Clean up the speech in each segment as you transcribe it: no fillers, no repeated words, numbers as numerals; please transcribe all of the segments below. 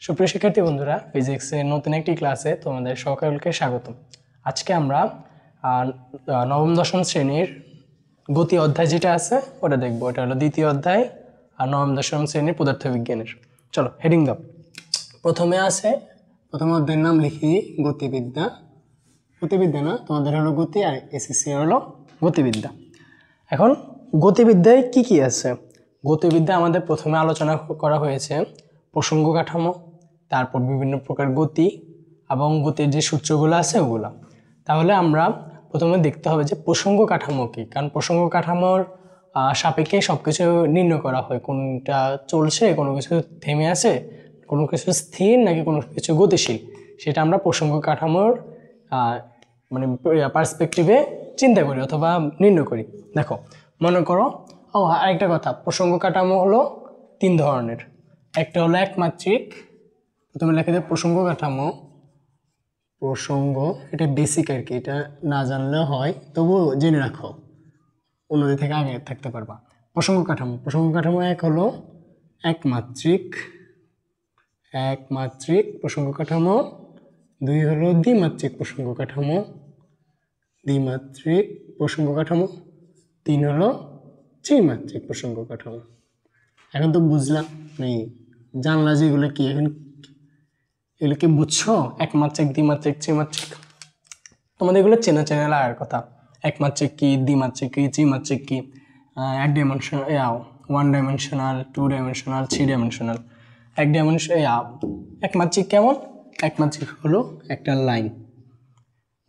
সুপ্রিয় শিক্ষার্থী বন্ধুরা, ফিজিক্সের নতুন একটি ক্লাসে তোমাদের সকলকে স্বাগতম। আজকে আমরা নবম দশম শ্রেণীর গতি অধ্যায় যেটা আছে ওটা দেখবো। এটা হলো দ্বিতীয় অধ্যায় আর নবম দশম শ্রেণীর পদার্থবিজ্ঞানের। চলো হেডিং দাও। প্রথমে আছে, প্রথম অধ্যায়ের নাম লিখি গতিবিদ্যা। গতিবিদ্যা না, তোমাদের হলো গতি আর এসএসসি হলো গতিবিদ্যা। এখন গতিবিদ্যায় কি কি আছে? গতিবিদ্যা আমাদের প্রথমে আলোচনা করা হয়েছে প্রসঙ্গ কাঠামো, তারপর বিভিন্ন প্রকার গতি এবং গতির যে সূত্রগুলো আছে ওগুলো। তাহলে আমরা প্রথমে দেখতে হবে যে প্রসঙ্গ কাঠামো কী, কারণ প্রসঙ্গ কাঠামোর সাপেক্ষে সব কিছু নির্ণয় করা হয়। কোনটা চলছে, কোনো কিছু থেমে আছে, কোনো কিছু স্থির নাকি কোনো কিছু গতিশীল, সেটা আমরা প্রসঙ্গ কাঠামোর মানে পার্সপেক্টিভে চিন্তা করি অথবা নির্ণয় করি। দেখো, মনে করো, আরেকটা কথা, প্রসঙ্গ কাঠামো হলো তিন ধরনের। একটা হলো একমাত্রিক, প্রথমে লেখা যায় প্রসঙ্গ কাঠামো। প্রসঙ্গ, এটা বেসিক আর কি, এটা না জানলেও হয়, তবুও জেনে রাখো, অন্যদের থেকে আগে থাকতে পারবা। প্রসঙ্গ কাঠামো, প্রসঙ্গ কাঠামো এক হলো একমাত্রিক প্রসঙ্গ কাঠামো, দুই হলো দ্বিমাত্রিক প্রসঙ্গ কাঠামো, দ্বিমাত্রিক প্রসঙ্গ কাঠামো, তিন হলো ত্রিমাত্রিক প্রসঙ্গ কাঠামো। এখন তো বুঝলাম, জানলা যে এগুলো কি, এখন এগুলো কি বুঝছো? একমাত্রিক, দ্বিমাত্রিক, ত্রিমাত্রিক, তোমাদের এগুলো চেনা লাগার কথা। একমাত্রিক কি, দ্বিমাত্রিক কি, ত্রিমাত্রিক কি, এক dimensional, one dimensional, two dimensional, three dimensional. একমাত্রিক কেমন? একমাত্রিক হলো একটা লাইন।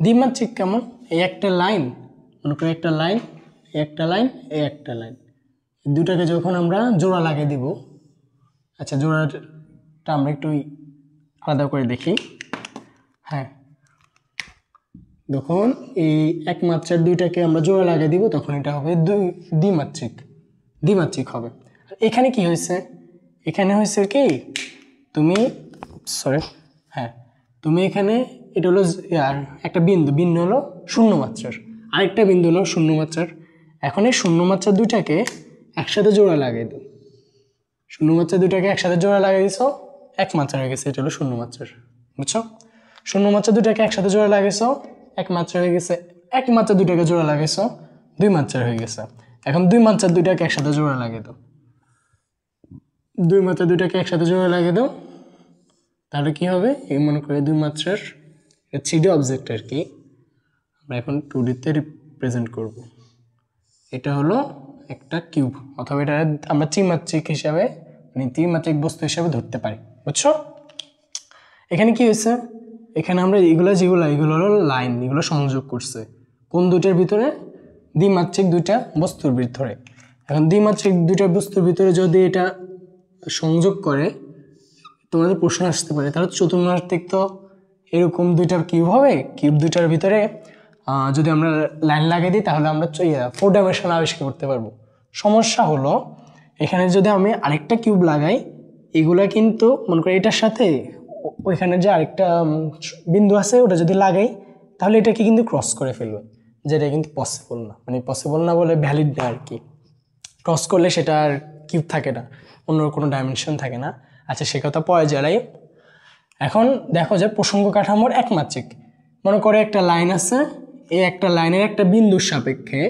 দ্বিমাত্রিক কেমন? এই একটা লাইন, মনে করো একটা লাইন, একটা লাইন, এই একটা লাইন, দুটাকে যখন আমরা জোড়া লাগিয়ে দিব, আচ্ছা জোড়াটা আমরা একটু আলাদা করে দেখি। হ্যাঁ, যখন এই একমাত্রার দুইটাকে আমরা জোড়া লাগিয়ে দিব তখন এটা হবে দ্বিমাত্রিক হবে। এখানে কি হয়েছে? এখানে হয়েছে কি, তুমি এখানে এটা হলো একটা বিন্দু হলো শূন্য মাত্রার, আরেকটা বিন্দু হলো শূন্য মাত্রার। এখন এই শূন্য মাত্রার দুইটাকে একসাথে জোড়া লাগিয়ে দাও। শূন্য মাত্রার দুইটাকে একসাথে জোড়া লাগিয়ে দিছো, এক মাত্রা হয়ে গেছে, এটা হলো শূন্য মাত্রার, বুঝছো? শূন্য মাত্রা দুইটাকে একসাথে জোড়া লাগিয়েছো, এক মাত্রা হয়ে গেছে। এক মাত্রা দুইটাকে জোড়া লাগিয়েছো, দুই মাত্রা হয়ে গেছে। এখন দুই মাত্রার দুইটাকে একসাথে জোড়া লাগিয়ে দাও, দুই মাত্রা দুইটাকে একসাথে জোড়া লাগিয়ে দাও, তাহলে কি হবে? এই মনে করে দুই মাত্রার 3D অবজেক্ট আর কি, আমরা এখন 2Dতে রিপ্রেজেন্ট করব। এটা হলো একটা কিউব, অথবা এটা আমরা ত্রিমাত্রিক হিসাবে, ত্রিমাত্রিক বস্তু হিসাবে ধরতে পারি, বুঝছো? এখানে কি হয়েছে? এখানে আমরা এগুলো হলো লাইন, এগুলো সংযোগ করছে কোন দুইটার ভিতরে? দ্বিমাত্রিক দুইটা বস্তুর ভিতরে। এখন দ্বিমাত্রিক দুইটা বস্তুর ভিতরে যদি এটা সংযোগ করে, তোমাদের প্রশ্ন আসতে পারে, তাহলে চতুর্মাত্রিক তো এরকম দুইটা কিউব হবে, কিউব দুইটার ভিতরে যদি আমরা লাইন লাগিয়ে দিই তাহলে আমরা 4 ডাইমেনশন আবিষ্কার করতে পারবো। সমস্যা হলো, এখানে যদি আমি আরেকটা কিউব লাগাই, এগুলা কিন্তু মনে করি এটার সাথে ওইখানে যে আরেকটা বিন্দু আছে ওটা যদি লাগাই, তাহলে এটাকে কিন্তু ক্রস করে ফেলবে, যেটা কিন্তু পসিবল না, পসিবল না বলে ভ্যালিড না আর কি। ক্রস করলে সেটা আর কিউব থাকে না, অন্য কোনো ডাইমেনশন থাকে না। আচ্ছা, সে কথা পরে জ্বালাই। এখন দেখো যে প্রসঙ্গ কাঠামোর একমাত্রিক, মনে করে একটা লাইন আছে, এই একটা লাইনের একটা বিন্দুর সাপেক্ষে,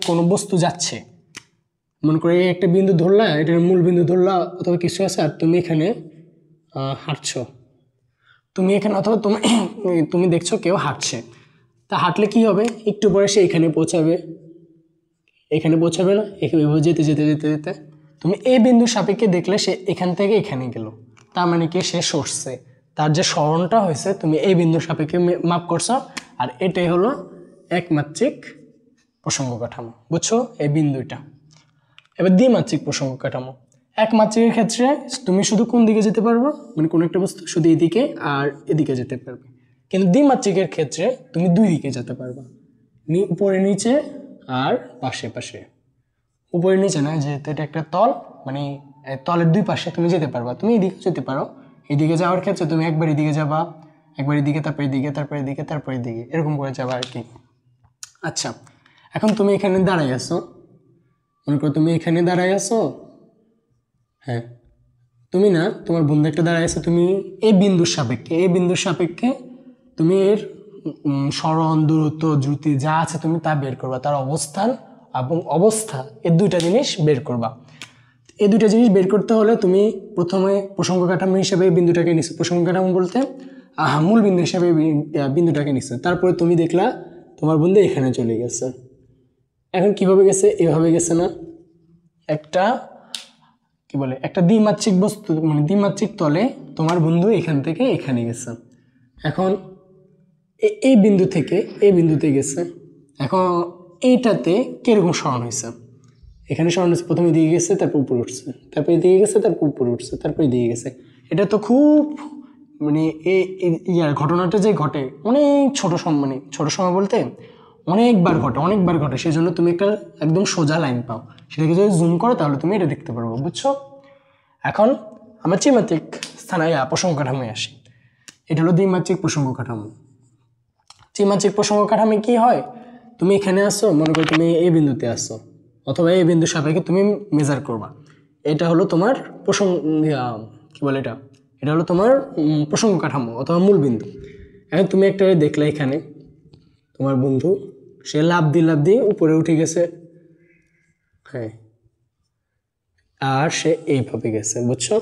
কোনো বস্তু যাচ্ছে। মনে করে এই একটা বিন্দু ধরলা, এটার মূল বিন্দু ধরলা অথবা কিছু আছে, আর তুমি এখানে হাঁটছো, তুমি এখানে, অথবা তুমি দেখছো কেউ হাঁটছে। তা হাঁটলে কি হবে? একটু পরে সে এখানে পৌঁছাবে না, এভাবে যেতে তুমি এই বিন্দুর সাপেক্ষে দেখলে সে এখান থেকে এখানে গেল, তার মানে কি সে সরছে, তার যে সরণটা হয়েছে তুমি এই বিন্দুর সাপেক্ষে মাপ করছো, আর এটাই হলো একমাত্রিক প্রসঙ্গ কাঠামো, বুঝছো? এই বিন্দুটা। এবার দ্বিমাত্রিক প্রসঙ্গ কাঠামো, একমাত্রিকের ক্ষেত্রে তুমি শুধু কোন দিকে যেতে পারবে, কোনো একটা বস্তু শুধু এদিকে আর এদিকে যেতে পারবে, কিন্তু দ্বিমাত্রিকের ক্ষেত্রে তুমি দুই দিকে যেতে পারবা, উপরে নিচে আর পাশে। উপরে নিচে না, যেহেতু এটা একটা তল, তলের দুই পাশে তুমি যেতে পারবা। তুমি এদিকে যেতে পারো, এদিকে যাওয়ার ক্ষেত্রে তুমি একবার এদিকে যাবা, একবার এদিকে, তারপরে এদিকে, এরকম করে যাবা আর কি। আচ্ছা, এখন তুমি এখানে দাঁড়াই আছো, মনে করো তুমি এখানে দাঁড়াই আছো, হ্যাঁ, তুমি না, তোমার বন্ধু একটা দাঁড়ায় আছে, তুমি এই বিন্দুর সাপেক্ষে তুমি এর সরণ, দূরত্ব, দ্রুতি যা আছে তুমি তা বের করবা, তার অবস্থান এবং অবস্থা, এই দুইটা জিনিস বের করবা। এই দুইটা জিনিস বের করতে হলে তুমি প্রথমে প্রসঙ্গ কাঠামো হিসেবে এই বিন্দুটাকে নিছো, প্রসঙ্গ কাঠামো বলতে মূল বিন্দু হিসেবে বিন্দুটাকে নিছো। তারপরে তুমি দেখলা তোমার বন্ধু এখানে চলে গেছে। এখন কিভাবে গেছে? এভাবে গেছে না, একটা কি বলে, একটা দ্বিমাত্রিক বস্তু, মানে দ্বিমাত্রিক তলে তোমার বন্ধু এখান থেকে এখানে গেছে। এখন এই বিন্দু থেকে এই বিন্দুতে গেছে। এখন এইটাতে কিরকম সরণ হয়েছে? এখানে সরণ হচ্ছে, প্রথমে দিয়ে গেছে, তারপর উপরে উঠছে, তারপরে দিয়ে গেছে, তারপর উপরে উঠছে, তারপরে দিয়ে গেছে। এটা তো খুব মানে ঘটনাটা যে ঘটে অনেক ছোট সময় বলতে অনেকবার ঘটে। সেই জন্য তুমি একটা একদম সোজা লাইন পাও, সেটাকে যদি জুম করো তাহলে তুমি এটা দেখতে পারবো, বুঝছো? এখন আমরা ত্রিমাত্রিক প্রসঙ্গ কাঠামোয় আসি। এটা হলো দ্বিমাত্রিক প্রসঙ্গ কাঠামো। ত্রিমাত্রিক প্রসঙ্গ কাঠামো কি হয়? তুমি এখানে আসো, মনে করো তুমি এই বিন্দুতে আসো, অথবা এই বিন্দুর সাপেক্ষে তুমি মেজার করবা। এটা হলো তোমার কি বলে এটা হলো তোমার প্রসঙ্গ কাঠামো অথবা মূল বিন্দু। এখন তুমি একটা দেখলে এখানে তোমার বন্ধু সে লাফ দিয়ে উপরে উঠে গেছে, হ্যাঁ, আর সে এইভাবে গেছে, বুঝছো?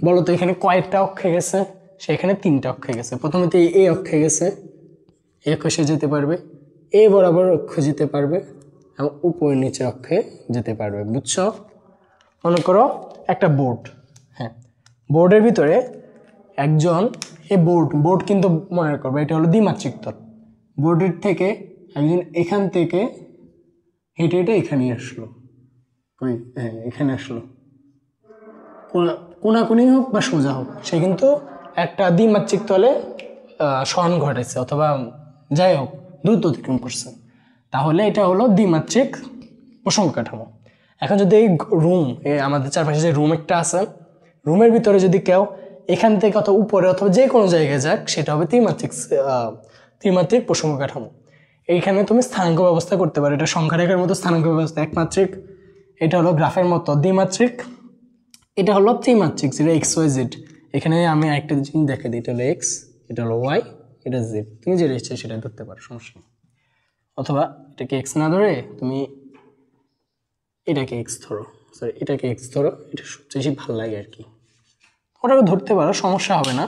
বলো তো এখানে কয়েকটা অক্ষে গেছে? সে এখানে 3টা অক্ষে গেছে। প্রথমে তো এই অক্ষে গেছে, এই অক্ষে সে যেতে পারবে, এই বরাবর অক্ষ যেতে পারবে এবং উপরে নিচে অক্ষে যেতে পারবে, বুঝছো? মনে করো একটা বোর্ড, হ্যাঁ, বোর্ডের ভিতরে একজন, এই বোর্ড কিন্তু মনে করবে এটা হলো দ্বিমাত্রিক তল। বোর্ডের থেকে একজন এখান থেকে হেঁটে এখানে আসলো, হ্যাঁ এখানে আসলো, কোনাকুনি হোক বা সোজা হোক, সে কিন্তু একটা দ্বিমাত্রিক তলে সরণ ঘটেছে, অথবা যাই হোক দ্রুত অতিক্রম করছে। তাহলে এটা হলো দ্বিমাত্রিক প্রসঙ্গ কাঠামো। এখন যদি এই আমাদের চারপাশে যে রুম একটা আছে, রুমের ভিতরে যদি কেউ এখান থেকে অথবা উপরে অথবা যে কোনো জায়গায় যাক, সেটা হবে ত্রিমাত্রিক প্রসঙ্গ কাঠামো। এইখানে তুমি স্থানাঙ্ক ব্যবস্থা করতে পারো, এটা সংখ্যা রেখার মতো স্থানাঙ্ক ব্যবস্থা, একমাত্রিক। এটা হলো গ্রাফের মতো দ্বিমাত্রিক। এটা হলো ত্রিমাত্রিক, যেটা এক্স ওয়াই জেড। এখানে আমি একটা জিনিস দেখে দিই, এটা হলো এক্স, এটা হলো ওয়াই, এটা জেড। তুমি যেটা ইচ্ছে সেটা ধরতে পারো, সমস্যা নেই। অথবা এটাকে এক্স না ধরে তুমি এটাকে এক্স ধরো, এটা সবচেয়ে বেশি ভালো লাগে আর কি। ওটাকে ধরতে পারো, সমস্যা হবে না।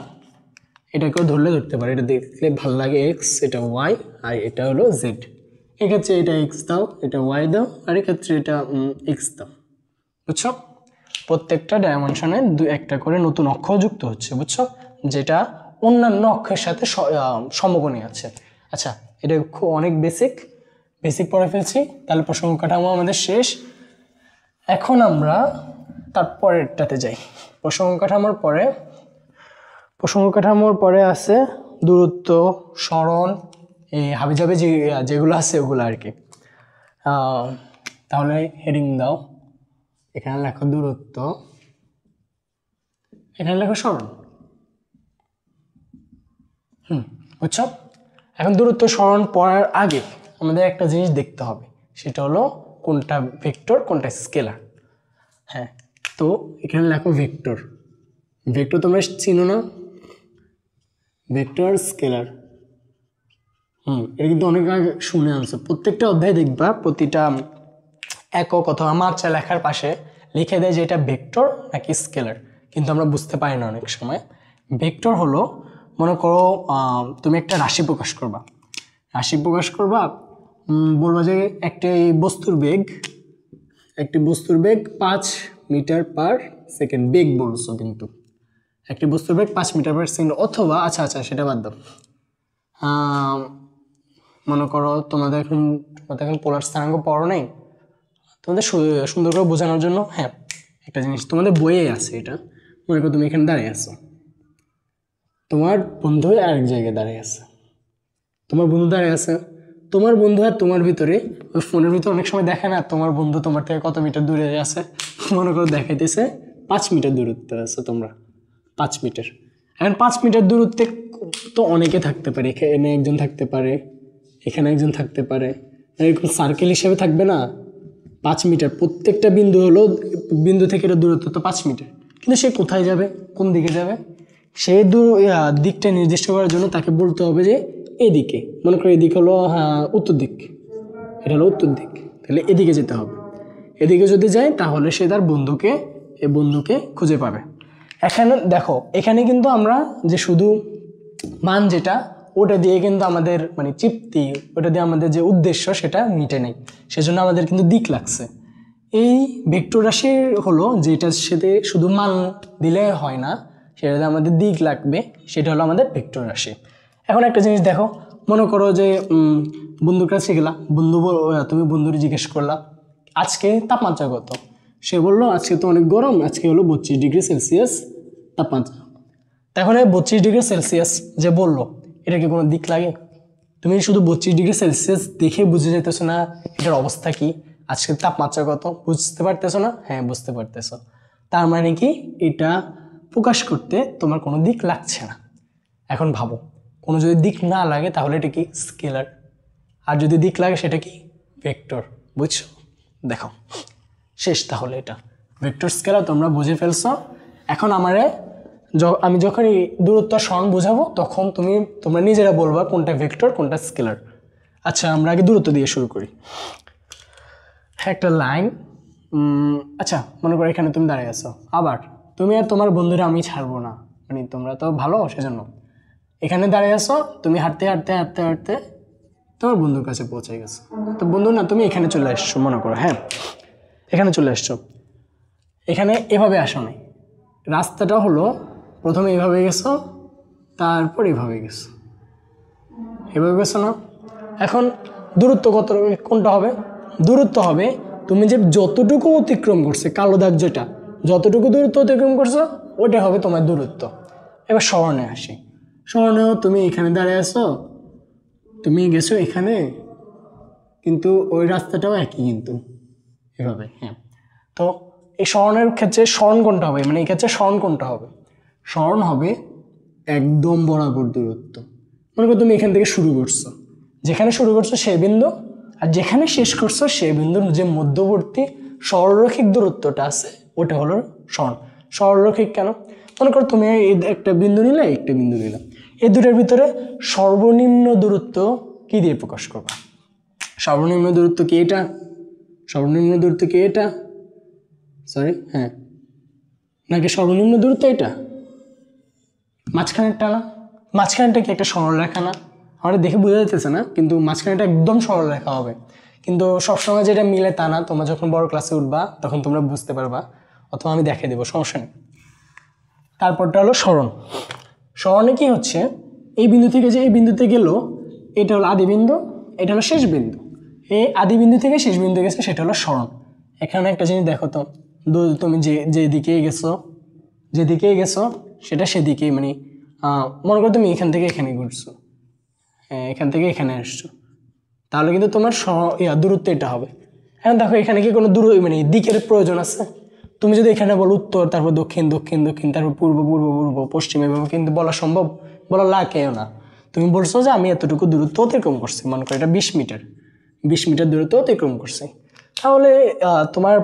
এটাকেও ধরতে পারো, এটা দেখলে ভালো লাগে, এক্স, এটা ওয়াই, আর এটা হলো জেড। এক্ষেত্রে এটা এক্স দাও, এটা ওয়াই দাও, আর এক্ষেত্রে এটা এক্স দাও, বুঝছো? প্রত্যেকটা ডাইমেনশনে একটা করে নতুন অক্ষ যুক্ত হচ্ছে, বুঝছো, যেটা অন্যান্য অক্ষের সাথে সমকোণী আছে। আচ্ছা, এটা অনেক বেসিক পড়ে ফেলছি। তাহলে প্রসঙ্গ কাঠামো আমাদের শেষ। এখন আমরা তার পরেরটাতে যাই। প্রসঙ্গ কাঠামোর পরে আছে দূরত্ব, সরণ, এই হাবিজাবি যেগুলো আছে ওগুলো আর কি। তাহলে হেডিং দাও, এখানে লেখো দূরত্ব, এখানে লেখো সরণ। বুঝছো? এখন দূরত্ব সরণ পড়ার আগে আমাদের একটা জিনিস দেখতে হবে, সেটা হলো কোনটা ভেক্টর কোনটা স্কেলার। হ্যাঁ, তো এখানে লেখো ভেক্টর তোমরা চিনো না? ভেক্টর স্কেলার, এটা কিন্তু অনেক আগে শুনে আনছো। প্রত্যেকটা অধ্যায় দেখবা প্রতিটা একক অথবা মাত্রা লেখার পাশে লিখে দেয় যে এটা ভেক্টর নাকি স্কেলার, কিন্তু আমরা বুঝতে পারি না অনেক সময়। ভেক্টর হলো, মনে করো তুমি একটা রাশি প্রকাশ করবা, বলবা যে একটি বস্তুর বেগ 5 মিটার পার সেকেন্ড, বেগ বলছো, কিন্তু একটি বস্তুর বেগ 5 মিটার পার সেকেন্ড। অথবা আচ্ছা সেটা বাদ দাও, মনে করো তোমাদের এখন পোলার স্থানাঙ্ক পড়ো নেই, তোমাদের সুন্দর করে বোঝানোর জন্য হ্যাঁ একটা জিনিস তোমাদের বইয়ে আছে। এটা মনে করো তুমি এখানে দাঁড়িয়ে আছো, তোমার বন্ধু আরেক জায়গায় দাঁড়িয়ে আছে, তোমার বন্ধু আর তোমার ভিতরে, ওই ফোনের ভিতরে অনেক সময় দেখে না তোমার বন্ধু তোমার থেকে কত মিটার দূরে আছে, মনে করো দেখাইতেছে 5 মিটার দূরত্বে আছে তোমরা, 5 মিটার। এখন 5 মিটার দূরত্বে তো অনেকে থাকতে পারে, এখানে একজন থাকতে পারে, এখানে একজন থাকতে পারে, এরকম সার্কেল হিসেবে থাকবে না 5 মিটার। প্রত্যেকটা বিন্দু থেকে এটা দূরত্ব তো 5 মিটার। কিন্তু সে কোথায় যাবে, কোন দিকে যাবে, সে দিকটা নির্দিষ্ট করার জন্য তাকে বলতে হবে যে এদিকে, মনে করো এদিকে হলো উত্তর দিক, এটা হলো উত্তর দিক, তাহলে এদিকে যেতে হবে। এদিকে যদি যায় তাহলে সে তার বন্ধুকে খুঁজে পাবে। এখানে দেখো, এখানে কিন্তু আমরা যে শুধু মান যেটা ওটা দিয়ে কিন্তু আমাদের মানে তৃপ্তি, ওটা দিয়ে আমাদের যে উদ্দেশ্য সেটা মিটে নেই, সেজন্য আমাদের কিন্তু দিক লাগছে। এই ভেক্টর রাশির হলো যেটার সাথে শুধু মান দিলে হয় না, সেটাতে আমাদের দিক লাগবে, সেটা হলো আমাদের ভেক্টর রাশি। এখন একটা জিনিস দেখো, মনে করো যে বন্ধুর কাছে গেলা, তুমি বন্ধুর জিজ্ঞেস করলা আজকে তাপমাত্রা কত, সে বললো আজকে তো অনেক গরম, আজকে হলো 32 ডিগ্রি সেলসিয়াস তাপমাত্রা। তখন এই 32 ডিগ্রি সেলসিয়াস যে বললো, এটা কি কোনো দিক লাগে? তুমি শুধু 32 ডিগ্রি সেলসিয়াস দেখে বুঝে যেতেছো না এটার অবস্থা কি, আজকের তাপমাত্রা কত বুঝতে পারতেছো না? হ্যাঁ, বুঝতে পারতেছো। তার মানে কি, এটা প্রকাশ করতে তোমার কোনো দিক লাগছে না। এখন ভাবো, কোনো যদি দিক না লাগে তাহলে এটা কি স্কেলার, আর যদি দিক লাগে সেটা কি ভেক্টর। বুঝছো? দেখো শেষ, তাহলে এটা ভেক্টর স্কেলার তোমরা বুঝে ফেলছো। এখন আমি যখনই দূরত্ব সরণ বোঝাবো তখন তোমরা নিজেরা বলবা কোনটা ভেক্টর কোনটা স্কেলার। আচ্ছা, আমরা আগে দূরত্ব দিয়ে শুরু করি। একটা লাইন, আচ্ছা মনে করো এখানে তুমি দাঁড়িয়ে আছো, আবার তুমি আর তোমার বন্ধুরা আমি ছাড়বো না, মানে তোমরা তো ভালো, সেজন্য এখানে দাঁড়িয়ে আছো, তুমি হাঁটতে হাঁটতে হাঁটতে হাঁটতে তোমার বন্ধুর কাছে পৌঁছে গেছো। তো বন্ধু না, তুমি এখানে চলে আসছো, মনে করো, হ্যাঁ এখানে চলে আসছো। এখানে এভাবে আসো নাই, রাস্তাটা হলো প্রথমে এভাবে গেছো, তারপর এভাবে গেছো, এভাবে গেছো না। এখন দূরত্ব কোনটা হবে? দূরত্ব হবে তুমি যে যতটুকু অতিক্রম করছে, কালো দাগ যেটা, যতটুকু দূরত্ব অতিক্রম করছো ওটা হবে তোমার দূরত্ব। এবার স্মরণে আসি। স্মরণেও তুমি এখানে দাঁড়িয়ে আছো, তুমি গেছো এখানে, কিন্তু ওই রাস্তাটাও একই, কিন্তু এভাবে, হ্যাঁ। তো এই স্মরণের ক্ষেত্রে স্মরণ কোনটা হবে, মানে এই ক্ষেত্রে স্মরণ কোনটা হবে? স্মরণ হবে একদম বরাবর দূরত্ব। মনে করো তুমি এখান থেকে শুরু করছো, যেখানে শুরু করছো সেই বিন্দু, আর যেখানে শেষ করছো সেই বিন্দুর যে মধ্যবর্তী সরলরৈখিক দূরত্বটা আছে ওটা হলো স্মরণ। সরলরৈখিক কেন? মনে করো তুমি একটা বিন্দু নিলে, একটা বিন্দু নিলে, এই দুটোর ভিতরে সর্বনিম্ন দূরত্ব কি দিয়ে প্রকাশ করবা? সর্বনিম্ন দূরত্ব কি এটা? সর্বনিম্ন দূরত্ব কি এটা? সরি, হ্যাঁ, নাকি সর্বনিম্ন দূরত্ব এটা? মাঝখানেরটা না? মাঝখানেরটা কি একটা সরলরেখা না? আমাদের দেখে বোঝা যাইতেছে না, কিন্তু মাঝখানেরটা একদম সরলরেখা হবে। কিন্তু সবসময় যেটা মিলে তা না, তোমরা যখন বড় ক্লাসে উঠবা তখন তোমরা বুঝতে পারবা, অথবা আমি দেখিয়ে দেবো, সমস্যা নেই। তারপরটা হলো স্মরণ। স্মরণে কি হচ্ছে, এই বিন্দু থেকে যে এই বিন্দুতে গেল, এটা হলো আদি বিন্দু, এটা হলো শেষ বিন্দু। এই আদি বিন্দু থেকে শেষ বিন্দু গেছে, সেটা হলো স্মরণ। এখানে একটা জিনিস দেখো তো, তুমি যেদিকেই গেছো সেটা সেদিকেই, মানে মনে করো তুমি এখান থেকে এখানে ঘুরছো, হ্যাঁ এখান থেকে এখানে আসছো, তাহলে কিন্তু তোমার দূরত্ব এটা হবে। এখন দেখো এখানে কি কোনো মানে দিকের প্রয়োজন আছে? তুমি যদি এখানে বলো উত্তর, তারপর দক্ষিণ দক্ষিণ দক্ষিণ, তারপর পূর্ব পূর্ব পূর্ব পশ্চিম, এভাবে কিন্তু বলা সম্ভব, বলা লাগেও না। তুমি বলছো যে আমি এতটুকু দূরত্ব অতিক্রম করছি, মনে করো এটা 20 মিটার, 20 মিটার দূরত্ব অতিক্রম করছি, তাহলে তোমার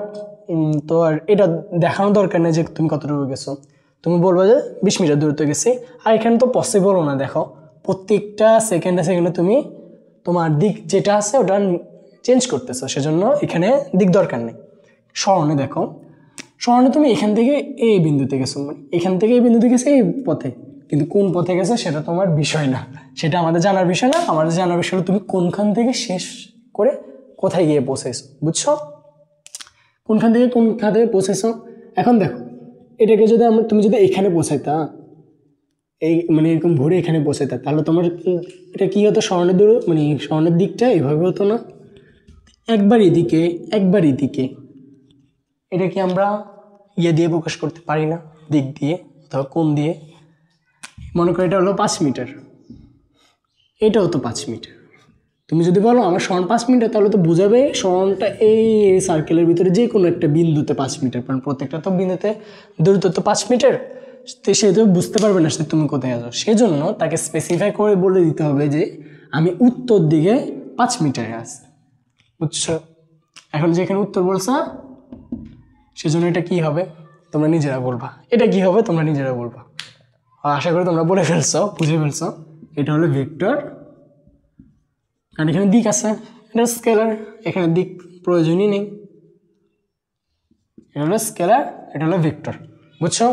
তো আর এটা দেখানো দরকার নেই যে তুমি কতটুকু গেছো। তুমি বলবো যে 20 মিটার দূরত্ব গেছি। আর এখানে তো পসিবলও না, দেখো প্রত্যেকটা সেকেন্ডে তুমি তোমার দিক যেটা আছে ওটা চেঞ্জ করতেছো, সেজন্য এখানে দিক দরকার নেই। স্মরণে দেখো, স্মরণে তুমি এখান থেকে এই বিন্দুতে গেছো, মানে এখান থেকে এই বিন্দুতে গেছে এই পথে, কিন্তু কোন পথে গেছে সেটা তোমার বিষয় না, সেটা আমাদের জানার বিষয় না। আমাদের জানার বিষয় হলো তুমি কোনখান থেকে শেষ করে কোথায় গিয়ে পৌঁছাইছো, বুঝছো? কোনখান থেকে পৌঁছাইছো। এখন দেখো এটাকে যদি তুমি যদি এখানে পৌঁছাইতা, এই মানে এরকম ঘুরে এখানে পৌঁছাইতা, তাহলে তোমার এটা কি হতো, স্মরণের মানে স্মরণের দিকটা এভাবে হতো না, একবার এদিকে একবার এদিকে। এটা কি আমরা দিয়ে প্রকাশ করতে পারি না, দিক দিয়ে অথবা কোণ দিয়ে? মনে করো এটা হলো 5 মিটার, এটাও তো 5 মিটার। তুমি যদি বলো আমার স্মরণ 5 মিটার, তাহলে তো বোঝাবে স্মরণটা এই সার্কেলের ভিতরে যে কোনো একটা বিন্দুতে 5 মিটার, কারণ প্রত্যেকটা তো বিন্দুতে দূরত্ব তো 5 মিটার। সে তো বুঝতে পারবে না তুমি কোথায় আছো, সেজন্য তাকে স্পেসিফাই করে বলে দিতে হবে যে আমি উত্তর দিকে 5 মিটারে আছি, বুঝছো? এখন যেখানে উত্তর বলছো, সেজন্য এটা কি হবে, তোমরা নিজেরা বলবা এটা কি হবে, তোমরা নিজেরা বলবা। আর আশা করি তোমরা বলে ফেলছো, বুঝে ফেলছো। এটা হলো ভেক্টর, কারণ এখানে দিক আছে, এটা স্কেলার, এখানে দিক প্রয়োজনই নেই। এটা হলো স্কেলার, এটা হলো ভেক্টর, বুঝছো?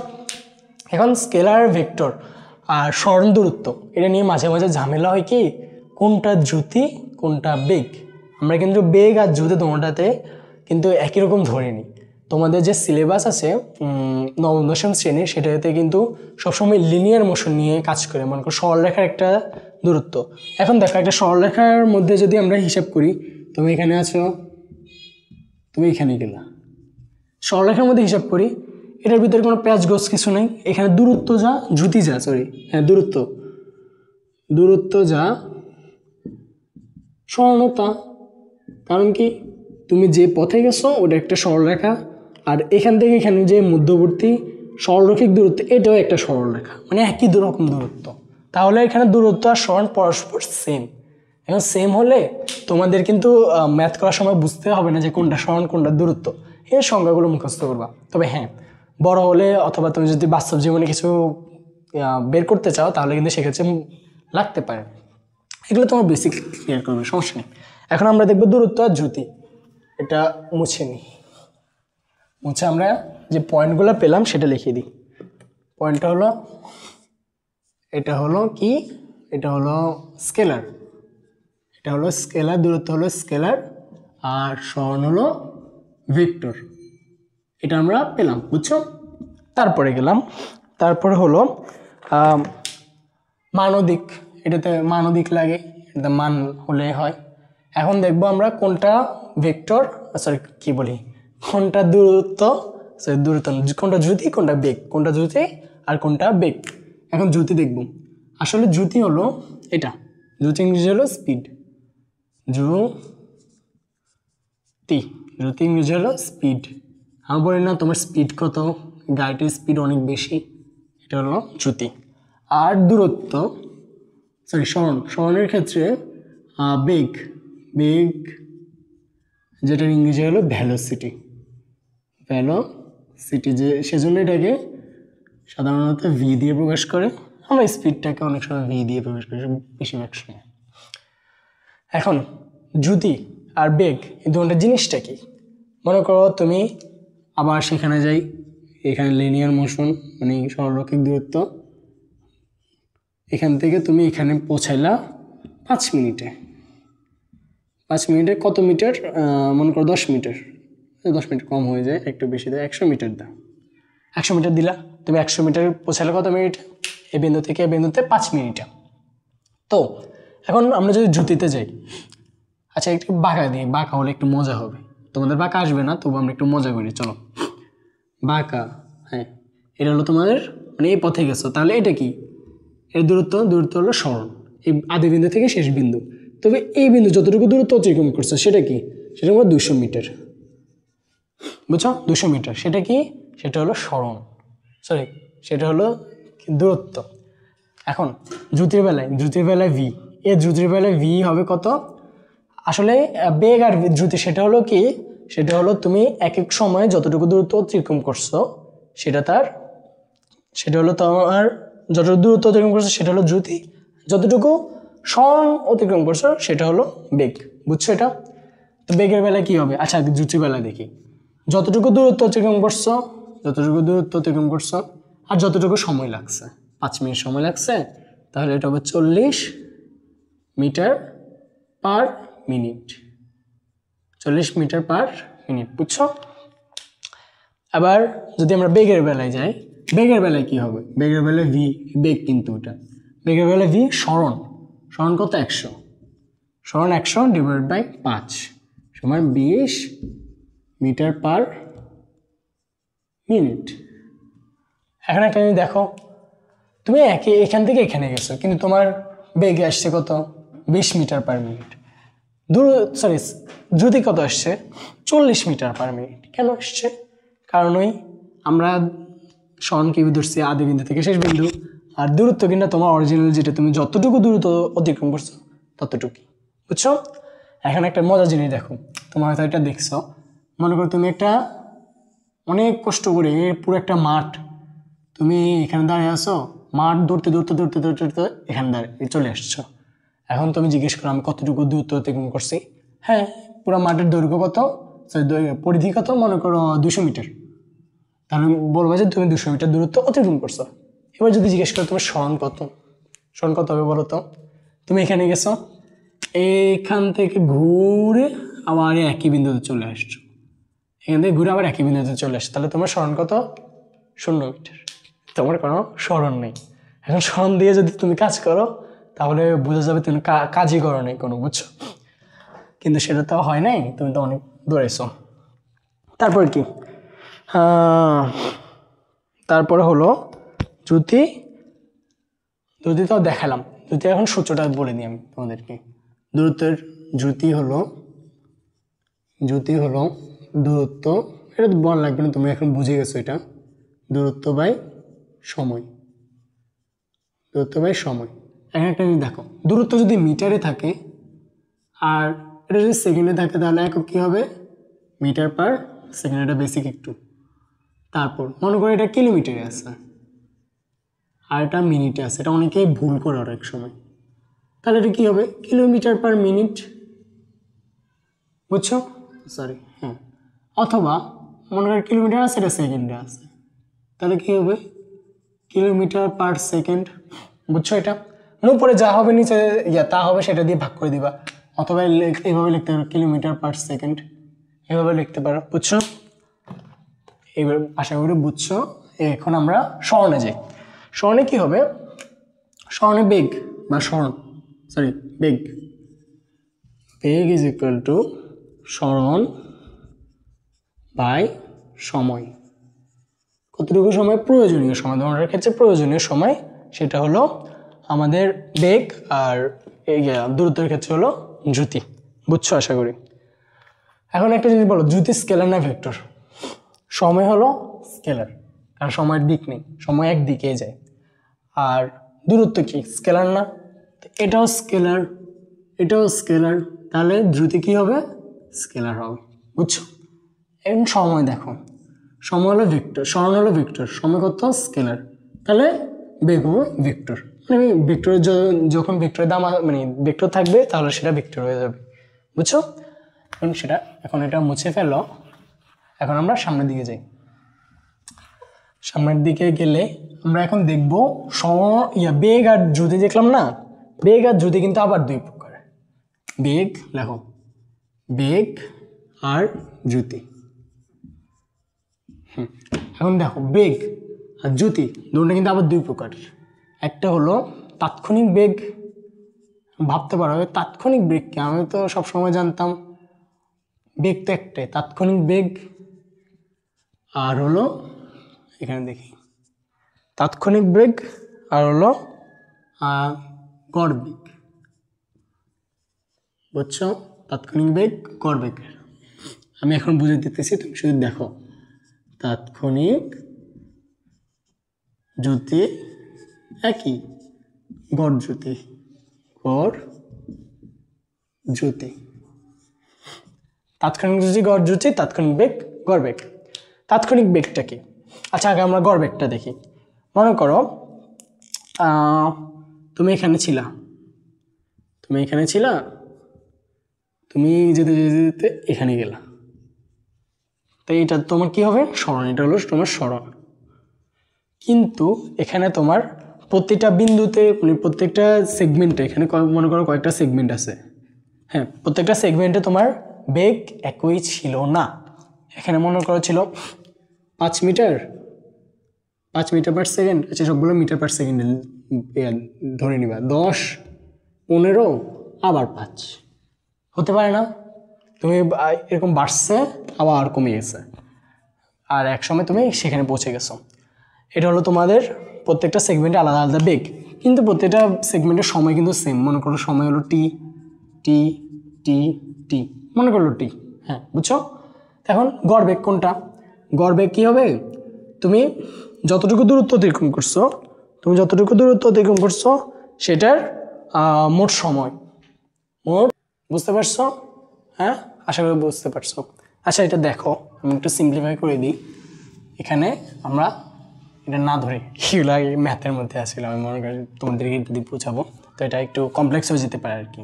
এখন স্কেলার, ভেক্টর আর স্মরণ দূরত্ব এটা নিয়ে মাঝে মাঝে ঝামেলা হয় কি, কোনটা দ্রুতি কোনটা বেগ। আমরা কিন্তু বেগ আর দ্রুতি তোমাটাতে কিন্তু একই রকম ধরে নিই। তোমাদের যে সিলেবাস আছে নবম দশম শ্রেণীর, সেটাতে কিন্তু সবসময় লিনিয়ার মোশন নিয়ে কাজ করে, মনে করো সরলরেখার একটা দূরত্ব। এখন দেখো একটা সরলরেখার মধ্যে যদি আমরা হিসাব করি, তুমি এখানে আছো, তুমি এখানে গেলা, সরলরেখার মধ্যে হিসাব করি, এটার ভিতরে কোনো প্যাচ গোছ কিছু নেই, এখানে দূরত্ব যা দ্রুতি যা, হ্যাঁ দূরত্ব যা সরলতা। কারণ কি, তুমি যে পথে গেছো ওটা একটা সরলরেখা, আর এখান থেকে এখানে যে মধ্যবর্তী সরলরৈখিক দূরত্ব এটাও একটা সরলরেখা, মানে একই রকম দূরত্ব। তাহলে এখানে দূরত্ব আর সরণ পরস্পর সেম। এখন সেম হলে তোমাদের কিন্তু ম্যাথ করার সময় বুঝতে হবে না যে কোনটা সরণ কোনটা দূরত্ব, এর সংজ্ঞাগুলো মুখস্থ করবা। তবে হ্যাঁ, বড় হলে অথবা তুমি যদি বাস্তব জীবনে কিছু বের করতে চাও তাহলে কিন্তু সেক্ষেত্রে লাগতে পারে। এগুলো তোমার বেসিক ক্লিয়ার করবে, সমস্যা নেই। এখন আমরা দেখবো দূরত্ব আর দ্রুতি। এটা মুছে নিই, মুছে আমরা যে পয়েন্টগুলো পেলাম সেটা লিখিয়ে দিই। পয়েন্টটা হলো, এটা হলো কি, এটা হলো স্কেলার, এটা হলো স্কেলার, দূরত্ব হলো স্কেলার, আর সরণ হলো ভেক্টর। এটা আমরা পেলাম, বুঝছো? তারপরে গেলাম, তারপরে হলো মানদিক। এটাতে মানদিক লাগে, এটাতে মান হলে হয়। এখন দেখবো আমরা কোনটা ভেক্টর, সরি কি বলি, কোনটা দূরত্ব, সরি দূরত্ব, কোনটা দ্রুতি কোনটা বেগ, কোনটা দ্রুতি আর কোনটা বেগ। এখন দ্রুতি দেখব। আসলে দ্রুতি হলো এটা, দ্রুতি ইংরেজি হলো স্পিড, দ্রুতি ইংরেজি হলো স্পিড। আমি বলি না তোমার স্পিড কত, গাড়িটির স্পিড অনেক বেশি, এটা হলো দ্রুতি। আর দূরত্ব, সরি সরণের ক্ষেত্রে বেগ, যেটার ইংরেজি হলো ভ্যালোসিটি, যে সেজন্য এটাকে সাধারণত ভি দিয়ে প্রকাশ করে। আমরা স্পিডটাকে অনেক সময় ভি দিয়ে প্রকাশ করি বেশিরভাগ সময়। এখন দ্রুতি আর বেগ এই দুটো জিনিসটা কি, মনে করো তুমি আবার সেখানে যাই, এখানে লিনিয়ার মোশন মানে সরলরৈখিক দূরত্ব, এখান থেকে তুমি এখানে পৌঁছাইলা 5 মিনিটে। 5 মিনিটে কত মিটার, মনে করো 10 মিটার, 10 মিনিট কম হয়ে যায়, একটু বেশি দেয়, 100 মিটার দাও। 100 মিটার দিলা, তুমি 100 মিটার পৌঁছালে কত মিনিট, এই বিন্দু থেকে এই বিন্দুতে 5 মিনিটে। তো এখন আমরা যদি দ্রুতিতে যাই, আচ্ছা একটু বাঁকা দিই, বাঁকা হলে একটু মজা হবে, তোমাদের বাঁকা আসবে না, তবু আমরা একটু মজা করি, চলো বাঁকা। হ্যাঁ, এটা হলো তোমাদের মানে এই পথে গেছো, তাহলে এটা কি, এর দূরত্ব হলো সরণ, এই আদি বিন্দু থেকে শেষ বিন্দু। তবে এই বিন্দু যতটুকু দূরত্ব অতিক্রম করছে সেটা কি, সেটা হলো 200 মিটার, বুঝছো? 200 মিটার সেটা কি, সেটা হলো সরণ, সেটা হলো দূরত্ব। এখন দ্রুতির বেলায় ভি, এই দ্রুতির বেলায় ভি হবে কত, আসলে বেগ আর দ্রুতি সেটা হলো কি, সেটা হলো তুমি এক এক সময়ে যতটুকু দূরত্ব অতিক্রম করছো সেটা হলো তোমার যতটুকু দূরত্ব অতিক্রম করছো সেটা হলো দ্রুতি, যতটুকু সরণ অতিক্রম করছো সেটা হলো বেগ, বুঝছো? এটা তো বেগের বেলায় কি হবে, আচ্ছা দ্রুতির বেলায় দেখি, যতটুকু দূরত্ব অতিক্রম করছো আর যতটুকু সময় লাগছে, 5 মিনিট সময় লাগছে, তাহলে এটা হবে 40 meter per minute, 40 meter per minute, বুঝছো? আবার যদি আমরা বেগের বেলায় যাই, বেগের বেলায় কি হবে, বেগের বেলায় ভি, বেগ কিন্তু ওটা, বেগের বেলায় ভি সরণ কত, 100, সরণ 100 ডিভাইড বাই 5 সমান 20 মিটার পার মিনিট। এখন একটা জিনিস দেখো, তুমি এখান থেকে এখানে গেছো, কিন্তু তোমার বেগে আসছে কত, 20 মিটার পার মিনিট, দ্রুতি কত আসছে, 40 মিটার পার মিনিট। কেন আসছে, কারণ ওই আমরা সরণ কি ধরছি আদি বিন্দু থেকে শেষ বিন্দু, আর দূরত্ব কিন্তু তোমার অরিজিনাল যেটা তুমি যতটুকু দূরত্ব অতিক্রম করছো ততটুকুই, বুঝছো? এখন একটা মজার জিনিস দেখো, তোমার হয়তো এটা দেখছো, মনে করো তুমি একটা অনেক কষ্ট করে পুরো একটা মাঠ, তুমি এখানে দাঁড়িয়ে আসো, মাঠ দৌড়তে দৌড়তে দৌড়তে দৌড়তে দৌড়তে এখানে দাঁড়িয়ে চলে আসছো। এখন তুমি জিজ্ঞেস করো আমি কতটুকু দূরত্ব অতিক্রম করছি। হ্যাঁ, পুরো মাঠের দৈর্ঘ্য কত, পরিধি কত, মনে করো 200 মিটার, তাহলে বলবো যে তুমি 200 মিটার দূরত্ব অতিক্রম করছো। এবার যদি জিজ্ঞেস করো তোমার স্মরণ কত, স্মরণ কত হবে বলো তো? তুমি এখানে গেছো, এইখান থেকে ঘুরে আবার একই বিন্দুতে চলে আসছো, এখান থেকে ঘুরে আবার একই বিন্দুতে চলে আসছো, তাহলে তোমার স্মরণ কত? 0 মিটার। তোমার কোনো স্মরণ নেই। এখন স্মরণ দিয়ে যদি তুমি কাজ করো তাহলে বোঝা যাবে তুমি কাজই করো নাই কোনো, বুঝছো? কিন্তু সেটা তো হয় নাই, তুমি তো অনেক দৌড়াইছো। তারপর কি, তারপরে হলো দ্রুতি। দ্রুতি তো দেখালাম, দ্রুতি এখন সূত্রটা বলে দিই আমি তোমাদেরকে। দূরত্বের দ্রুতি হলো দূরত্ব, এটা তো বলা লাগবে না, তুমি এখন বুঝে গেছো এটা। দূরত্ব বাই সময়, দূরত্ব বাই সময়। এখন একটা জিনিস দেখো, দূরত্ব যদি মিটারে থাকে আর এটা যদি সেকেন্ডে থাকে তাহলে একক কী হবে? মিটার পার সেকেন্ড, এটা বেসিক একটু। তারপর মনে করো এটা কিলোমিটারে আছে আর এটা মিনিটে আছে, এটা অনেকেই ভুল করে অনেক সময়। তাহলে এটা কী হবে? কিলোমিটার পার মিনিট, বুঝছো? সরি, হ্যাঁ। অথবা মনে করো কিলোমিটার আছে, এটা সেকেন্ডে আছে, তাহলে কী হবে? কিলোমিটার পার সেকেন্ড, বুঝছো? এটা মানে উপরে যা হবে নিচে তা হবে, সেটা দিয়ে ভাগ করে দিবা। অথবা এইভাবে লিখতে পারো, কিলোমিটার পার সেকেন্ড, এভাবে লিখতে পারো, বুঝছো? এবার আশা করি বুঝছো। এখন আমরা স্মরণে যাই। স্মরণে কি হবে? স্মরণে বেগ বা বেগ ইজ ইকুয়াল টু স্মরণ বাই সময়। কতটুকু সময়? প্রয়োজনীয় সময়। ধরনের ক্ষেত্রে প্রয়োজনীয় সময় সেটা হলো আমাদের বেগ, আর দূরত্বের ক্ষেত্রে হলো দ্রুতি, বুঝছো আশা করি। এখন একটা জিনিস বলো, দ্রুতি স্কেলার না ভেক্টর? সময় হলো স্কেলার, কারণ সময়ের দিক নেই, সময় একদিকে যায়। আর দূরত্ব কি? স্কেলার না? এটাও স্কেলার, এটাও স্কেলার, তাহলে দ্রুতি কি হবে? স্কেলার হবে, বুঝছো? এখন সময় দেখো, সময় হলো ভেক্টর, স্মরণ হলো ভেক্টর, সময় কত? স্কেলার, তাহলে বেগ হবে ভেক্টর। মানে ভেক্টরের যখন ভেক্টরের দাম মানে ভেক্টর থাকবে তাহলে সেটা ভেক্টর হয়ে যাবে, বুঝছো? এখন এটা মুছে ফেলো। এখন আমরা সামনের দিকে যাই। সামনের দিকে গেলে আমরা এখন দেখব বেগ আর দ্রুতি দেখলাম না? বেগ আর দ্রুতি কিন্তু আবার দুই প্রকার। বেগ লেখো, বেগ আর দ্রুতি। এখন দেখো, বেগ আর দ্রুতি দুটো কিন্তু আবার দুই প্রকার। একটা হলো তাৎক্ষণিক বেগ। ভাবতে পারো তাৎক্ষণিক বেগ কি? আমি তো সবসময় জানতাম বেগ তো একটাই, তাৎক্ষণিক বেগ। আর হলো এখানে দেখি, তাৎক্ষণিক বেগ আর হলো গড় বেগ, বুঝছো? তাৎক্ষণিক বেগ, গড় বেগ। আমি এখন বুঝে দিতেছি, তুমি শুধু দেখো। তাৎক্ষণিক দ্রুতি একই, গড় দ্রুতি, গড় দ্রুতি, তাৎক্ষণিক দ্রুতি, গড় দ্রুতি, তাৎক্ষণিক বেগ, গড় বেগ। তাৎক্ষণিক বেগটা কি? আচ্ছা, আগে আমরা গড় বেগটা দেখি। মনে করো তুমি এখানে ছিলা, তুমি যেতে যেতে যেতে এখানে গেলা, তাই এটা তোমার কি হবে? স্মরণ। এটা হলো তোমার স্মরণ। কিন্তু এখানে তোমার প্রত্যেকটা বিন্দুতে, মানে প্রত্যেকটা সেগমেন্টে, এখানে মনে করো কয়েকটা সেগমেন্ট আছে, হ্যাঁ, প্রত্যেকটা সেগমেন্টে তোমার বেগ একই ছিল না। এখানে মনে করো ছিল 5 মিটার পার সেকেন্ড। আচ্ছা, সবগুলো মিটার পার সেকেন্ডে ধরে নিবা। 10, 15, আবার 5 হতে পারে না? তুমি এরকম বাড়ছে আবার কমে গেছে, আর এক সময় তুমি সেখানে পৌঁছে গেছো। এটা হলো তোমাদের প্রত্যেকটা সেগমেন্টে আলাদা আলাদা বেগ, কিন্তু প্রত্যেকটা সেগমেন্টের সময় কিন্তু সেম। মনে করো সময় হলো টি টি টি টি, মনে করলো টি, হ্যাঁ, বুঝছো? এখন গড় বেগ কোনটা? গড় বেগ কী হবে? তুমি যতটুকু দূরত্ব অতিক্রম করছো সেটার মোট সময়, বুঝতে পারছো? হ্যাঁ, আশা করি বুঝতে পারছো। আচ্ছা, এটা দেখো, আমি একটু সিম্পলিফাই করে দিই। এখানে আমরা এটা না ধরে এগুলো ম্যাথের মধ্যে আসছিল, আমি মনে করি তোমাদেরকে যদি বোঝাবো তো এটা একটু কমপ্লেক্স হয়ে যেতে পারে আর কি।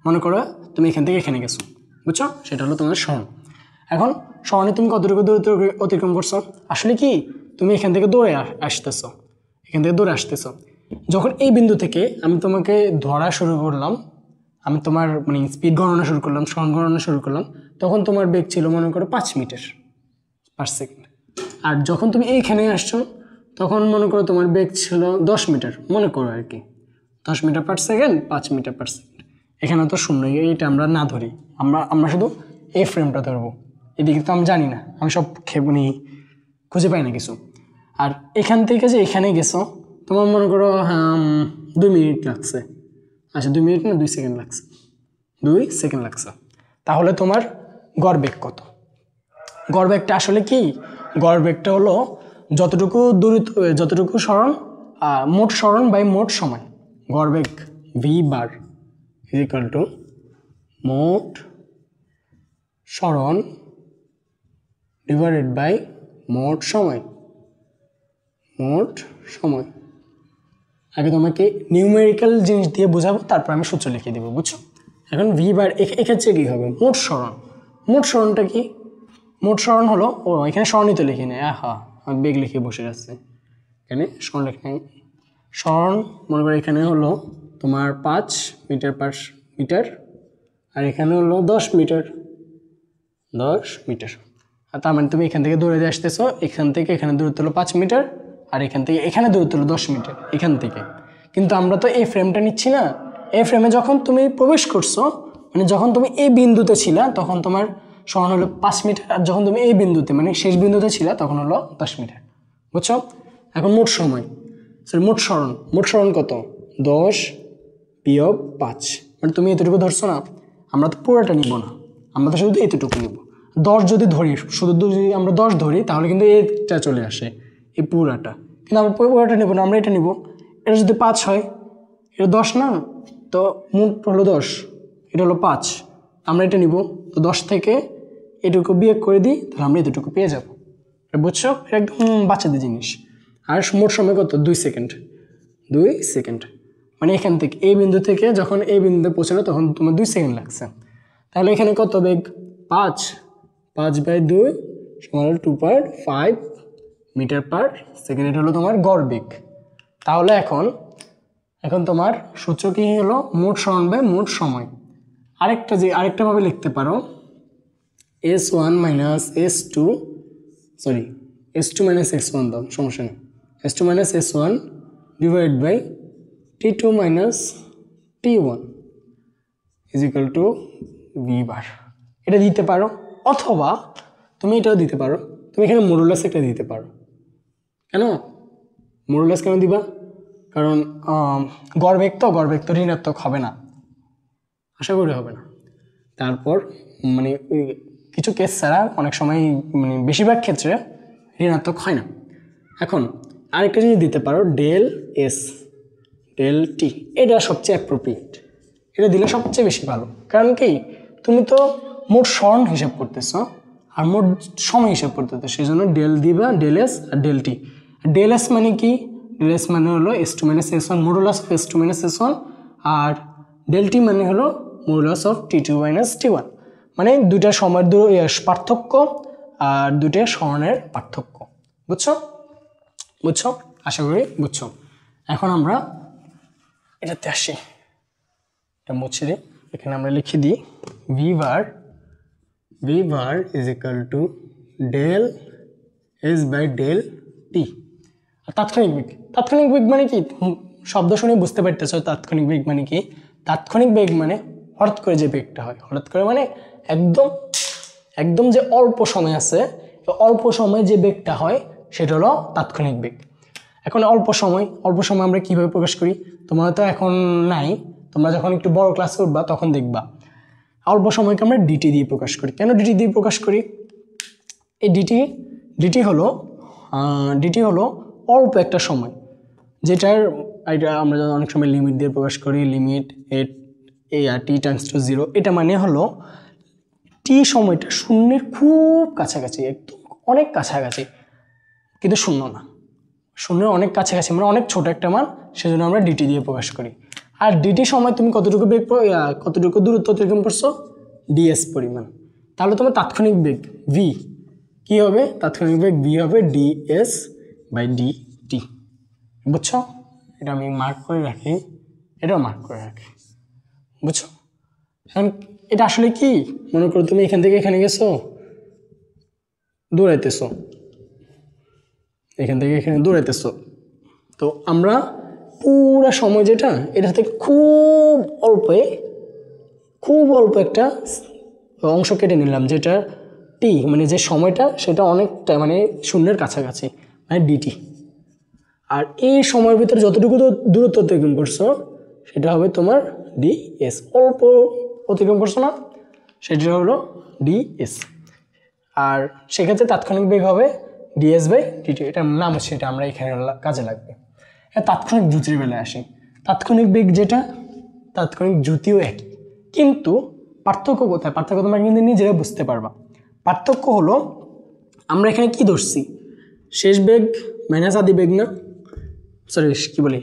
মনে করো তুমি এখান থেকে এখানে গেছো, বুঝছো, সেটা হলো তোমাদের স্মরণ। এখন স্মরণে তুমি কতটুকু দূরত্ব অতিক্রম করছো? আসলে কি তুমি এখান থেকে দৌড়ে আসতেছো, এখান থেকে দৌড়ে আসতেছো। যখন এই বিন্দু থেকে আমি তোমাকে ধরা শুরু করলাম, আমি তোমার মানে স্পিড গণনা শুরু করলাম, স্মরণ গণনা শুরু করলাম, তখন তোমার বেগ ছিল মনে করো 5 মিটার পার সেকেন্ড। আর যখন তুমি এইখানে আসছো তখন মনে করো তোমার বেগ ছিল 10 মিটার, মনে করো আর কি 10 meter per second, 5 meter per second. এখানে তো শূন্য, এইটা আমরা না ধরি, আমরা শুধু এই ফ্রেমটা ধরবো, এদিকে তো আমি জানি না, আমি সব খেবনি খুঁজে পাই না কিছু। আর এখান থেকে যে এখানে গেছো তোমার মনে করো 2 মিনিট লাগছে, আচ্ছা 2 মিনিট না 2 সেকেন্ড লাগছে, 2 সেকেন্ড লাগছে। তাহলে তোমার গড় বেগ কত? গড় বেগটা আসলে কি, গড় বেগটা হলো যতটুকু দূরত্ব, যতটুকু সরণ, মোট সরণ বাই মোট সময়। গড় বেগ v bar is equal to মোট সরণ ডিভাইডেড বাই মোট সময়। মোট সময় আগে তোমাকে নিউমেরিক্যাল জিনিস দিয়ে বোঝাবো, তারপর আমি সূত্র লিখে দেবো, বুঝছো। এখন ভি বার এক্ষেত্রে কী হবে, মোট সরণ। মোট সরণটা কি? মোট সরণ হলো, ও এখানে সরণই তো লিখি নেই, আমি বেগ লিখে বসে যাচ্ছে, এখানে সরণ লিখে নেই। সরণ মনে করো এখানে হলো তোমার 5 মিটার পার মিটার, আর এখানে হলো 10 মিটার, 10 মিটার। আর তার মানে তুমি এখান থেকে দৌড়ে দিয়ে আসতেছো, এখান থেকে এখানে দূরত্ব হলো 5 মিটার, আর এখান থেকে এখানে দূরত্ব হলো 10 মিটার এখান থেকে। কিন্তু আমরা তো এই ফ্রেমটা নিচ্ছি না, এই ফ্রেমে যখন তুমি প্রবেশ করছো, মানে যখন তুমি এই বিন্দুতে ছিলা তখন তোমার সমান হলো 5 মিটার, আর যখন তুমি এই বিন্দুতে মানে শেষ বিন্দুতে ছিলা তখন হলো 10 মিটার, বুঝছো। এখন মোট সময়, সরি মোট সরণ, মোট সরণ কত? 10 বিয়োগ 5, মানে তুমি এতটুকু ধরছো না, আমরা তো পুরোটা নিব না, আমরা তো শুধু এতটুকু নিব। 10 যদি ধরি, শুধু যদি আমরা 10 ধরি তাহলে কিন্তু এটা চলে আসে, এই পুরাটা, কিন্তু আমরা পুরোটা নেব না, আমরা এটা নিব। এটা যদি 5 হয়, এটা 10 না, তো মোট হলো 10, এটা হলো 5, আমরা এটা নিব। তো 10 থেকে এটুকু বিয়োগ করে দিই, তাহলে আমরা এতটুকু পেয়ে যাব, বুঝছো। এটা একদম বাচ্চাদের জিনিস। আর মোট সময় কত? 2 সেকেন্ড, 2 সেকেন্ড, মানে এখান থেকে এই বিন্দু থেকে যখন এই বিন্দুতে পৌঁছালো তখন তোমার 2 সেকেন্ড লাগছে। তাহলে এখানে কত বেগ? 5 বাই 2 সমান 2.5 মিটার পার সেকেন্ড, এটা হলো তোমার গড় বেগ। তাহলে এখন তোমার সূত্র কি হলো? মোট সরণ বাই মোট সময়। আরেকটা ভাবে লিখতে পারো, S1 minus S2, sorry S2 minus S1 দাও, সমস্যা নেই, S2 minus S1 divide by T2 minus T1 is equal to v bar. এটা দিতে পারো, অথবা তুমি এটাও দিতে পারো, তুমি এখানে মডুলাস একটা দিতে পারো। কেন মডুলাস কেন দিবা? কারণ গড় বেগ তো ঋণাত্মক হবে না, আশা করি হবে না। তারপর মানে কিছু কেস ছাড়া অনেক সময় মানে বেশিরভাগ ক্ষেত্রে ঋণাত্মক হয় না। এখন আরেকটা জিনিস দিতে পারো, ডেল এস ডেল টি, এটা সবচেয়ে অ্যাপ্রোপ্রিয়েট, এটা দিলে সবচেয়ে বেশি ভালো। কারণ কি, তুমি তো মোট সরণ হিসাব করতেছো আর মোট সময় হিসাব করতেছো, সেই জন্য ডেল দিবা, ডেল এস আর ডেল টি। ডেল এস মানে কি? ডেল এস মানে হলো S2 minus S1 modulus of S2 minus S1, আর ডেল টি মানে হলো modulus of T2 minus T1, মানে দুইটা সময়ের পার্থক্য আর দুইটা সরণের পার্থক্য। বুঝছো? আশা করি বুঝছো। এখন আমরা এটাতে আসি, এটা মুছে দিই, এখানে আমরা লিখে দিই v bar is equal to del s by del t. আর তাৎক্ষণিক বেগ মানে কি? শব্দ শুনে বুঝতে পারতেছ তাৎক্ষণিক বেগ মানে কি? তাৎক্ষণিক বেগ মানে হঠাৎ করে যে বেগটা হয়, হঠাৎ করে মানে একদম যে অল্প সময় আছে, অল্প সময় যে বেগটা হয় সেটা হলো তাৎক্ষণিক বেগ। এখন অল্প সময় আমরা কিভাবে প্রকাশ করি? তোমরা তো এখন নাই, তোমরা যখন একটু বড় ক্লাসে উঠবা তখন দেখবা অল্প সময়কে আমরা ডিটি দিয়ে প্রকাশ করি। কেন ডিটি দিয়ে প্রকাশ করি? এই ডিটি হলো অল্প একটা সময়, যেটার আমরা অনেক সময় লিমিট দিয়ে প্রকাশ করি, লিমিট টি টাইমস টু 0। এটা মানে হলো টি সময়টা শূন্যের খুব কাছাকাছি, একদম অনেক কাছাকাছি। কিন্তু শূন্য না, শূন্যের অনেক কাছাকাছি, মানে অনেক ছোট একটা মান, সেজন্য আমরা ডিটি দিয়ে প্রকাশ করি। আর ডিটি সময় তুমি কতটুকু বেগ কতটুকু দূরত্ব অতিক্রম করছো, ডিএস পরিমাণ। তাহলে তোমার তাৎক্ষণিক বেগ ভি কী হবে, তাৎক্ষণিক বেগ ভি হবে ডিএস বাই ডিটি। বুঝছো? এটা আমি মার্ক করে রাখি, এটাও মার্ক করে রাখি। বুঝছো? এখন এটা আসলে কি, মনে করো তুমি এখান থেকে এখানে গেছো, দৌড়াইতেছো, এখান থেকে এখানে দৌড়াইতেছো, তো আমরা পুরো সময় যেটা এটা থেকে খুব অল্প একটা অংশ কেটে নিলাম, যেটা টি মানে যে সময়টা সেটা অনেকটা মানে শূন্যের কাছাকাছি, মানে ডিটি। আর এই সময়ের ভিতরে যতটুকু দূরত্ব অতিক্রম করছো সেটা হবে তোমার ডিএস। অল্প অতিক্রম করছো না, সেটা হলো ডিএস। আর সেক্ষেত্রে তাৎক্ষণিক বেগ হবে ডিএস বাই ডিটি। এটার নাম হচ্ছে, এটা আমরা এখানে কাজে লাগবে। তাৎক্ষণিক দ্রুতির বেলায় আসি। তাৎক্ষণিক বেগ যেটা, তাৎক্ষণিক দ্রুতিও একই, কিন্তু পার্থক্য কোথায়? পার্থক্য তোমরা কিন্তু নিজেরা বুঝতে পারবা। পার্থক্য হলো আমরা এখানে কি ধরছি, শেষ বেগ মাইনাস আদি বেগ না, সরি কি বলি,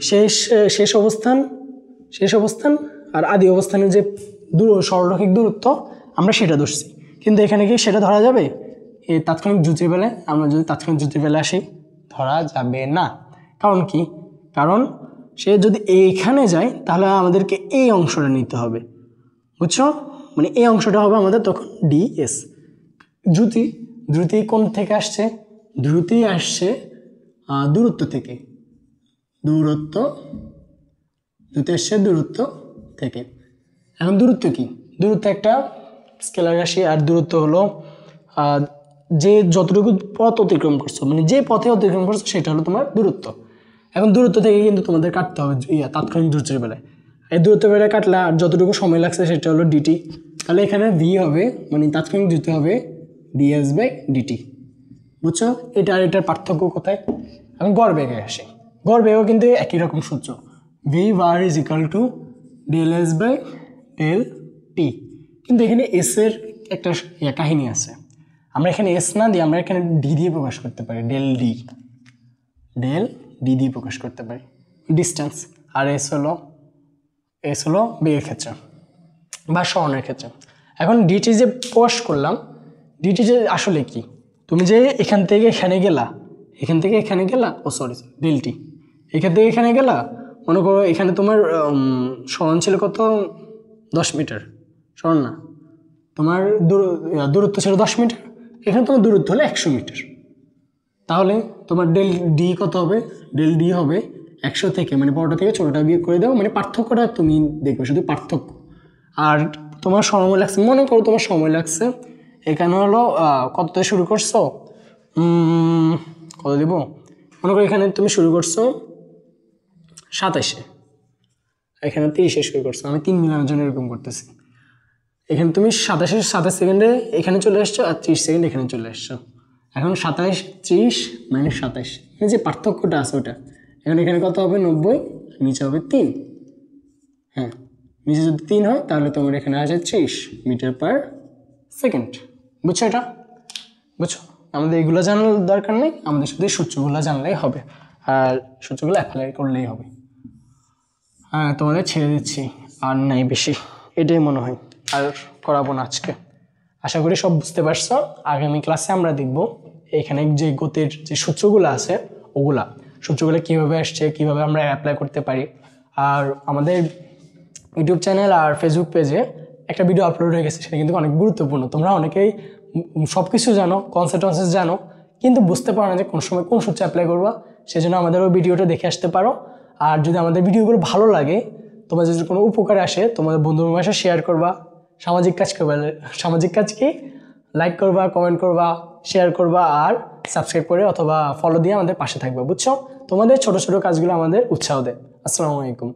শেষ অবস্থান আর আদি অবস্থানের যে সরলরৈখিক দূরত্ব আমরা সেটা ধরছি। কিন্তু এখানে কি সেটা ধরা যাবে? এই তাৎক্ষণিক দ্রুতির বেলায়, আমরা যদি তাৎক্ষণিক দ্রুতির বেলায় আসি, ধরা যাবে না। কারণ কি? কারণ সে যদি এইখানে যায় তাহলে আমাদেরকে এই অংশটা নিতে হবে। বুঝছো? মানে এই অংশটা হবে আমাদের তখন ডিএস। দ্রুতি কোন থেকে আসছে? দ্রুতি আসছে দূরত্ব থেকে। দ্রুতি আসছে দূরত্ব থেকে। এখন দূরত্ব কি? দূরত্ব একটা স্কেলার রাশি, আর দূরত্ব হলো যে যতটুকু পথ অতিক্রম করছো, মানে যে পথে অতিক্রম করছো সেটা হলো তোমার দূরত্ব। এখন দূরত্ব থেকে কিন্তু তোমাদের কাটতে হবে তাৎক্ষণিক দ্রুতির বেলায়। এই দূরত্ব বেলায় কাটলে আর যতটুকু সময় লাগছে সেটা হলো ডিটি। তাহলে এখানে ভি হবে, মানে তাৎক্ষণিক দ্রুতি হবে ডিএস বাই ডিটি। বুঝছো? এটা আর এটার পার্থক্য কোথায়? আমি গড় বেগে আসি। গড় বেগও কিন্তু একই রকম সূত্র, v bar is equal to del s by del t. কিন্তু এখানে এস এর একটা কাহিনী আছে। আমরা এখানে এস না দিয়ে আমরা এখানে ডি দিয়ে প্রকাশ করতে পারি, ডেল ডি দিয়ে প্রকাশ করতে পারি ডিস্টেন্স। আর এস হলো বেগের ক্ষেত্রে বা সরণের ক্ষেত্রে। এখন ডিটি যে প্রকাশ করলাম, ডিটি যে আসলে কি, তুমি যে এখান থেকে এখানে গেলা, ডেলটি এখান থেকে এখানে গেলা, মনে করো এখানে তোমার সরণ ছিল কত, 10 মিটার, সরণ না, তোমার দূরত্ব ছিল 10 মিটার, এখানে তোমার দূরত্ব হলো 100 মিটার। তাহলে তোমার ডেল ডি কত হবে? ডেল ডি হবে 100 থেকে, মানে বড়টা থেকে ছোটোটা বিয়োগ করে দাও, মানে পার্থক্যটা তুমি দেখবে, শুধু পার্থক্য। আর তোমার সময় লাগছে, মনে করো তোমার সময় লাগছে এখানে হলো কত থেকে শুরু করছো, কত দিব, মনে করো এখানে তুমি শুরু করছো 27-এ, এখানে 30-এ শুরু করছো, আমি 3 মিলানোর জন্য এরকম করতেছি। এখানে তুমি 27 সেকেন্ডে এখানে চলে আসছো, আর 30 সেকেন্ড এখানে চলে আসছো। এখন 27, 30 মাইনাস 27, মানে যে পার্থক্যটা আছে ওটা। এখন এখানে কত হবে? 90, নিচে হবে 3। হ্যাঁ, নিচে যদি 3 হয় তাহলে তোমার এখানে আসে 30 মিটার পার সেকেন্ড। বুঝছো? এটা বুঝছো? আমাদের এগুলো জানার দরকার নেই, আমাদের শুধু সূত্রগুলো জানলেই হবে, আর সূত্রগুলো অ্যাপ্লাই করলেই হবে। হ্যাঁ, তোমাদের ছেড়ে দিচ্ছি, আর নাই বেশি, এটাই মনে হয়, আর করাবো না আজকে। আশা করি সব বুঝতে পারছো। আগামী ক্লাসে আমরা দেখব এখানে যে গতির যে সূত্রগুলো আছে, সূত্রগুলো কীভাবে আসছে, কীভাবে আমরা অ্যাপ্লাই করতে পারি। আর আমাদের ইউটিউব চ্যানেল আর ফেসবুক পেজে একটা ভিডিও আপলোড হয়ে গেছে, সেটা কিন্তু অনেক গুরুত্বপূর্ণ। তোমরা অনেকেই সব কিছু জানো, কনসেপ্ট জানো, কিন্তু বুঝতে পারো না যে কোন সময় কোন সূত্র অ্যাপ্লাই করবা। সেজন্য আমাদের ওই ভিডিওটা দেখে আসতে পারো। আর যদি আমাদের ভিডিওগুলো ভালো লাগে, তোমার যদি কোনো উপকারে আসে, তোমাদের বন্ধুদের সাথে শেয়ার করবা। সামাজিক কাজ কি, লাইক করবা, কমেন্ট করবা, শেয়ার করবা, আর সাবস্ক্রাইব করে অথবা ফলো দিয়ে আমাদের পাশে থাকবা। বুঝছো? তোমাদের ছোট ছোট কাজগুলো আমাদের উৎসাহ দেয়। আসসালামু আলাইকুম।